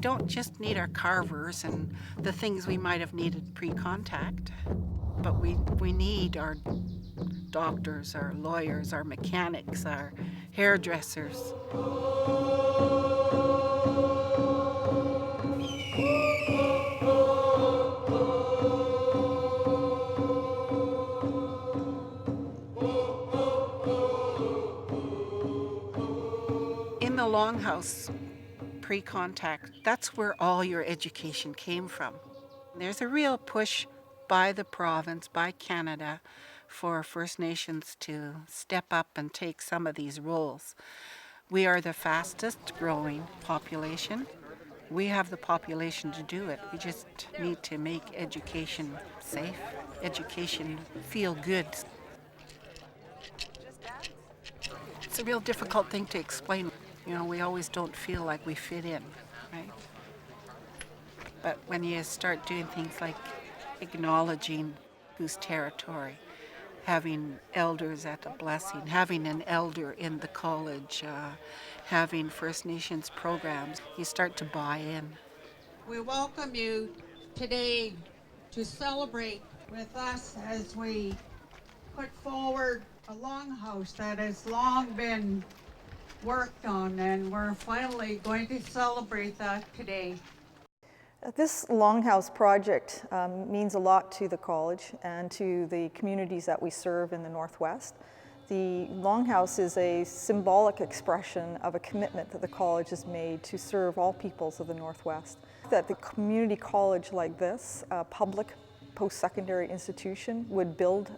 don't just need our carvers and the things we might have needed pre-contact, but we need our doctors, our lawyers, our mechanics, our hairdressers. In the Longhouse pre-contact, that's where all your education came from. There's a real push by the province, by Canada, for First Nations to step up and take some of these roles. We are the fastest growing population. We have the population to do it. We just need to make education safe, education feel good. It's a real difficult thing to explain. We always don't feel like we fit in, right? But when you start doing things like acknowledging whose territory, having elders at a blessing, having an elder in the college, having First Nations programs, you start to buy in. We welcome you today to celebrate with us as we put forward a longhouse that has long been worked on, and we're finally going to celebrate that today. This Longhouse project means a lot to the college and to the communities that we serve in the Northwest. The Longhouse is a symbolic expression of a commitment that the college has made to serve all peoples of the Northwest. That the community college like this, a public post-secondary institution, would build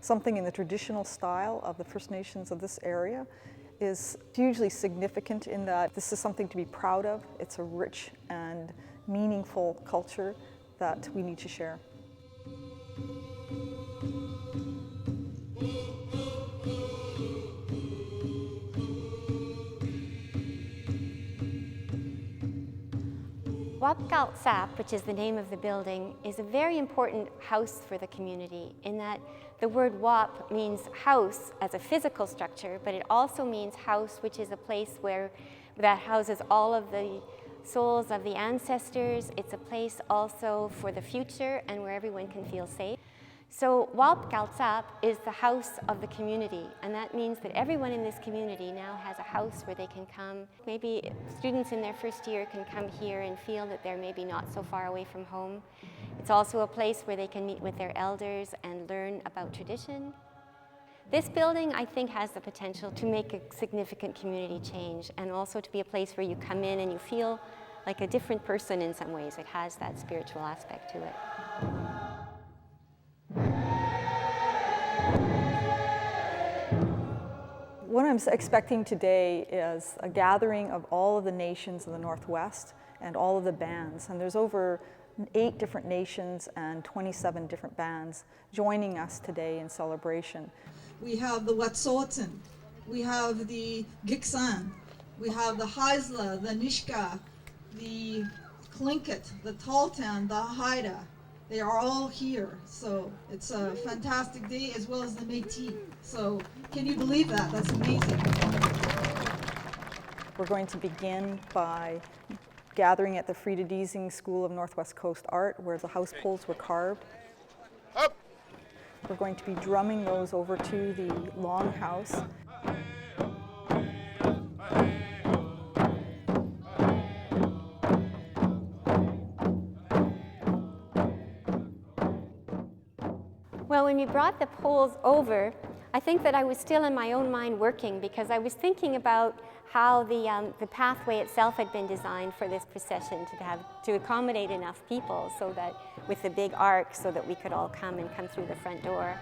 something in the traditional style of the First Nations of this area is hugely significant in that this is something to be proud of. It's a rich and meaningful culture that we need to share. Wapgaltsap, which is the name of the building, is a very important house for the community in that the word wap means house as a physical structure, but it also means house, which is a place that houses all of the souls of the ancestors. It's a place also for the future and where everyone can feel safe. So Wapgaltsap is the house of the community, and that means that everyone in this community now has a house where they can come. Maybe students in their first year can come here and feel that they're maybe not so far away from home. It's also a place where they can meet with their elders and learn about tradition. This building, I think, has the potential to make a significant community change and also to be a place where you come in and you feel like a different person in some ways. It has that spiritual aspect to it. What I'm expecting today is a gathering of all of the nations of the Northwest and all of the bands. And there's over 8 different nations and 27 different bands joining us today in celebration. We have the Wet'suwet'en, we have the Gitxsan, we have the Haisla, the Nishka, the Tlingit, the Tahltan, the Haida. They are all here, so it's a fantastic day, as well as the Métis. So can you believe that? That's amazing. We're going to begin by gathering at the Frida Diesing School of Northwest Coast Art, where the house poles were carved. Up. We're going to be drumming those over to the Longhouse. Well, when you brought the poles over, I think that I was still in my own mind working, because I was thinking about how the pathway itself had been designed for this procession to accommodate enough people, so that with the big arc, so that we could all come through the front door.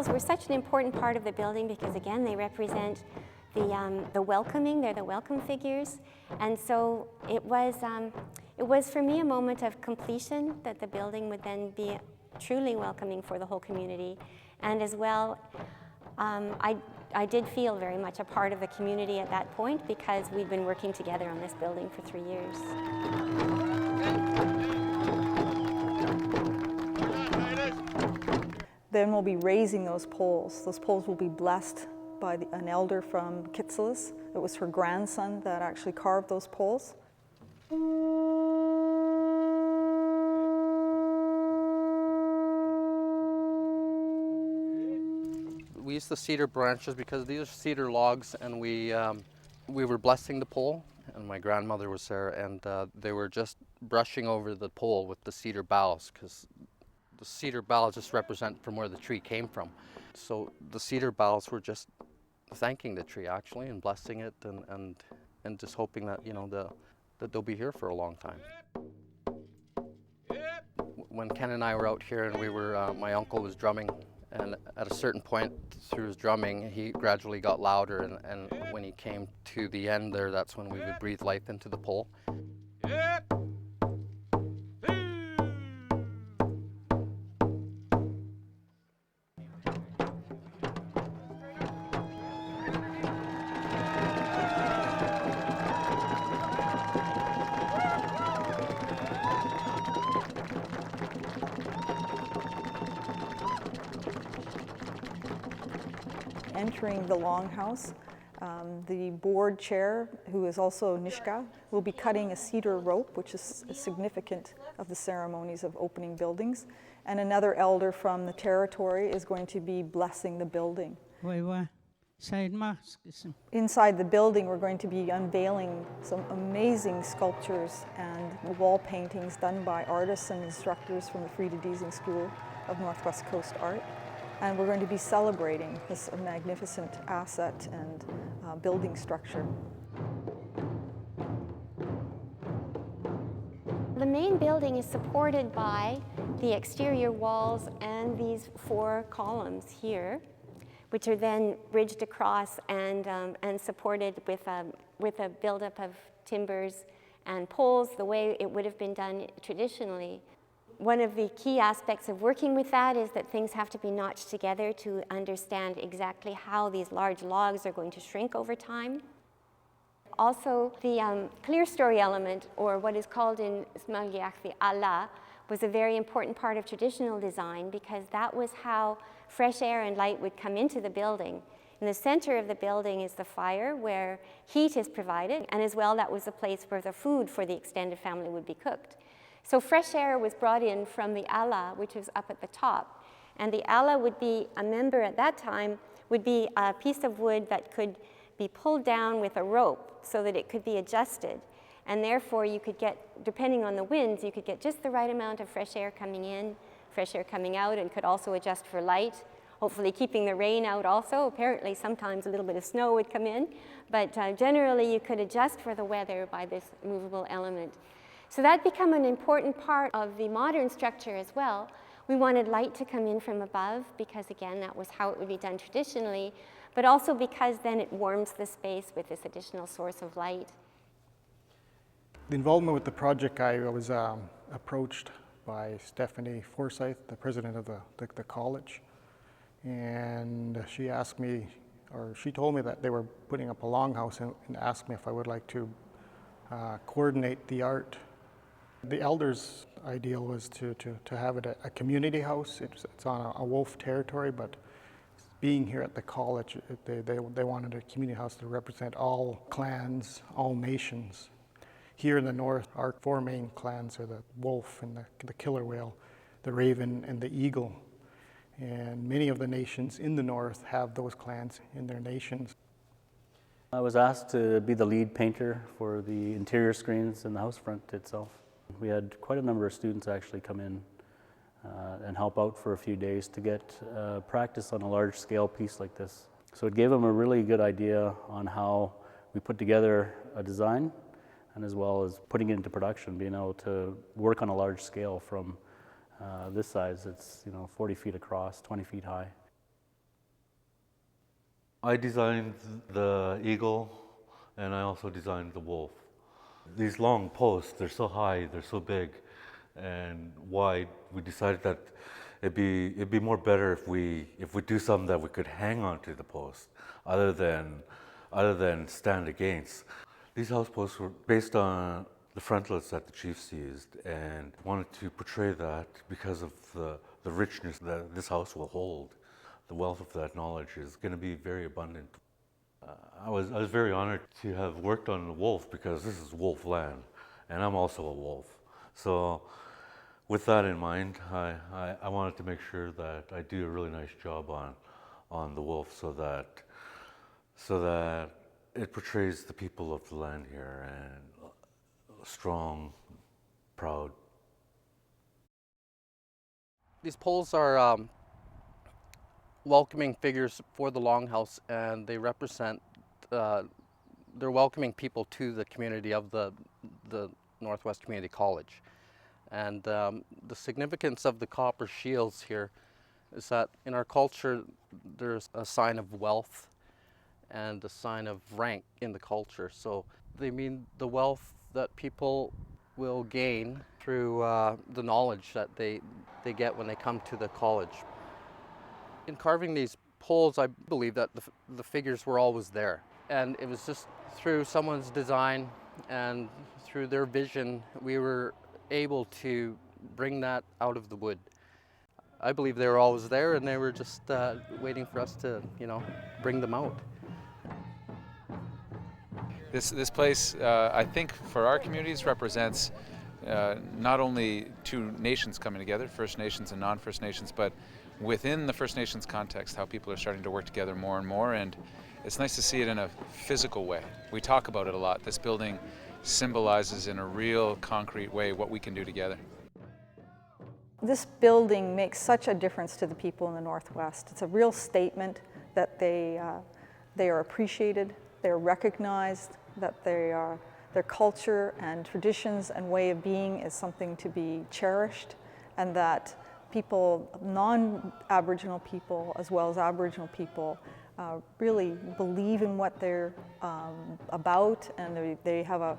Were such an important part of the building because, again, they represent the welcoming. They're the welcome figures, and so it was It was for me a moment of completion, that the building would then be truly welcoming for the whole community. And as well, I did feel very much a part of the community at that point because we'd been working together on this building for 3 years. Then we'll be raising those poles. Those poles will be blessed by an elder from Kitselis. It was her grandson that actually carved those poles. We used the cedar branches because these are cedar logs, and we were blessing the pole, and my grandmother was there, and they were just brushing over the pole with the cedar boughs, because the cedar boughs just represent from where the tree came from. So the cedar boughs were just thanking the tree actually, and blessing it, and just hoping that, you know, that they'll be here for a long time. When Ken and I were out here, and we were, my uncle was drumming, and at a certain point through his drumming, he gradually got louder, and when he came to the end there, that's when we would breathe life into the pole. Entering the Longhouse, the board chair, who is also Nishka, will be cutting a cedar rope, which is significant of the ceremonies of opening buildings. And another elder from the territory is going to be blessing the building. Inside the building, we're going to be unveiling some amazing sculptures and wall paintings done by artists and instructors from the Frida Diesing School of Northwest Coast Art. And we're going to be celebrating this magnificent asset and building structure. The main building is supported by the exterior walls and these 4 columns here, which are then bridged across and supported with a buildup of timbers and poles, the way it would have been done traditionally. One of the key aspects of working with that is that things have to be notched together to understand exactly how these large logs are going to shrink over time. Also, the clear story element, or what is called in Smalgiach the ala, was a very important part of traditional design because that was how fresh air and light would come into the building. In the center of the building is the fire where heat is provided, and as well that was the place where the food for the extended family would be cooked. So fresh air was brought in from the ala, which was up at the top. And the ala would be, a member at that time, would be a piece of wood that could be pulled down with a rope so that it could be adjusted. And therefore you could get, depending on the winds, you could get just the right amount of fresh air coming in, fresh air coming out, and could also adjust for light, hopefully keeping the rain out also. Apparently sometimes a little bit of snow would come in, but generally you could adjust for the weather by this movable element. So that became an important part of the modern structure as well. We wanted light to come in from above because, again, that was how it would be done traditionally, but also because then it warms the space with this additional source of light. The involvement with the project, I was approached by Stephanie Forsyth, the president of the college, and she asked me, or she told me that they were putting up a longhouse and asked me if I would like to coordinate the art. The elders' ideal was to have it a community house. It's on a wolf territory, but being here at the college, they wanted a community house to represent all clans, all nations. Here in the north, our 4 main clans are the wolf and the killer whale, the raven and the eagle. And many of the nations in the north have those clans in their nations. I was asked to be the lead painter for the interior screens in the house front itself. We had quite a number of students actually come in and help out for a few days to get practice on a large scale piece like this. So it gave them a really good idea on how we put together a design, and as well as putting it into production, being able to work on a large scale from this size. It's 40 feet across, 20 feet high. I designed the eagle, and I also designed the wolf. These long posts, they're so high, they're so big and wide, we decided that it'd be more better if we do something that we could hang onto the post other than stand against. These house posts were based on the frontlets that the chiefs used and wanted to portray that because of the richness that this house will hold. The wealth of that knowledge is going to be very abundant. I was very honored to have worked on the wolf because this is wolf land and I'm also a wolf. So with that in mind, I wanted to make sure that I do a really nice job on the wolf so that it portrays the people of the land here and strong, proud. These poles are welcoming figures for the Longhouse, and they represent, they're welcoming people to the community of the Northwest Community College. And the significance of the copper shields here is that in our culture, there's a sign of wealth and a sign of rank in the culture. So they mean the wealth that people will gain through the knowledge that they get when they come to the college. In carving these poles, I believe that the figures were always there. And it was just through someone's design and through their vision, we were able to bring that out of the wood. I believe they were always there and they were just waiting for us to, bring them out. This place, I think, for our communities represents not only two nations coming together, First Nations and non-First Nations, but within the First Nations context, how people are starting to work together more and more, and it's nice to see it in a physical way. We talk about it a lot. This building symbolizes in a real concrete way what we can do together. This building makes such a difference to the people in the Northwest. It's a real statement that they are appreciated, they're recognized, that their culture and traditions and way of being is something to be cherished, and that people, non-Aboriginal people as well as Aboriginal people, really believe in what they're about, and they have a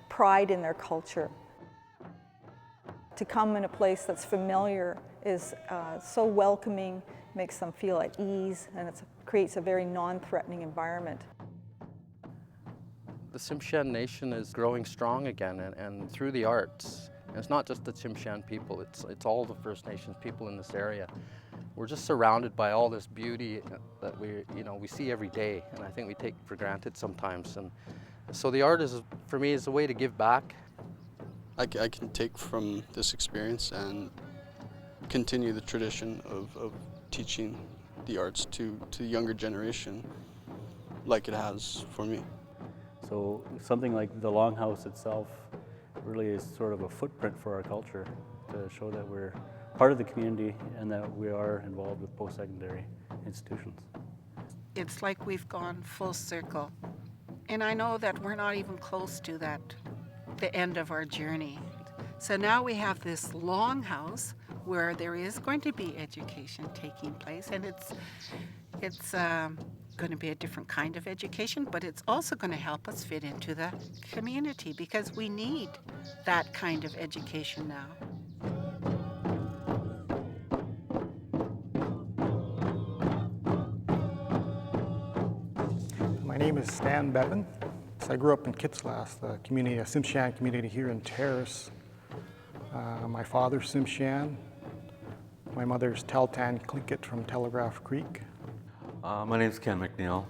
pride in their culture. To come in a place that's familiar is so welcoming, makes them feel at ease, and it creates a very non-threatening environment. The Tsimshian Nation is growing strong again, and through the arts. And it's not just the Tsimshian people, it's all the First Nations people in this area. We're just surrounded by all this beauty that we see every day, and I think we take for granted sometimes. And so the art is, for me, is a way to give back. I can take from this experience and continue the tradition of teaching the arts to the younger generation like it has for me. So something like the Longhouse itself really is sort of a footprint for our culture to show that we're part of the community and that we are involved with post-secondary institutions. It's like we've gone full circle. And I know that we're not even close to the end of our journey. So now we have this Longhouse where there is going to be education taking place, and it's going to be a different kind of education, but it's also going to help us fit into the community because we need that kind of education now. My name is Stan Bevan. I grew up in Kitsillas, the community, a Tsimshian community here in Terrace. My father's Tsimshian. My mother's Tahltan Tlingit from Telegraph Creek. My name's Ken McNeil.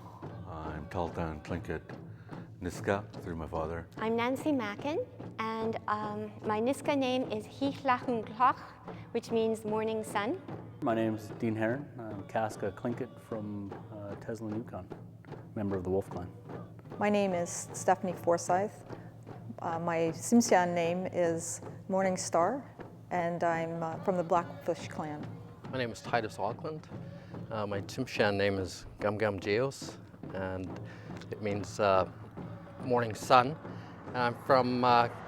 I'm Tahltan Tlingit Niska through my father. I'm Nancy Mackin, and my Niska name is Hichlachungloch, which means morning sun. My name's Dean Heron. I'm Casca Tlingit from Teslin, Yukon, member of the Wolf Clan. My name is Stephanie Forsyth. My Tsimshian name is Morning Star, and I'm from the Blackfish clan. My name is Titus Auckland. My Tsimshian name is Gum Gum Geos, and it means morning sun. And I'm from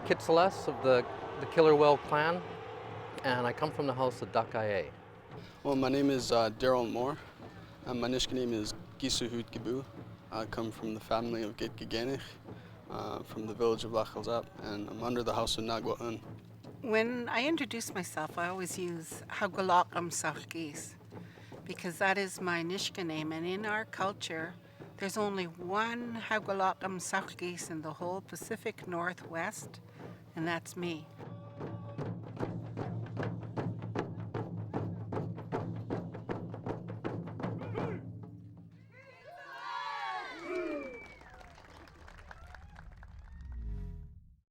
Kitsillas of the Killer Whale clan, and I come from the house of Duck-IA. Well, my name is Daryl Moore, and my Nishka name is Gisuhut Gibu. I come from the family of Git Giganich. from the village of Longhouse, and I'm under the house of Nagwaun. When I introduce myself, I always use Hagwalakam Sarkis because that is my Nishka name. And in our culture, there's only one Hagwalakam Sarkis in the whole Pacific Northwest, and that's me.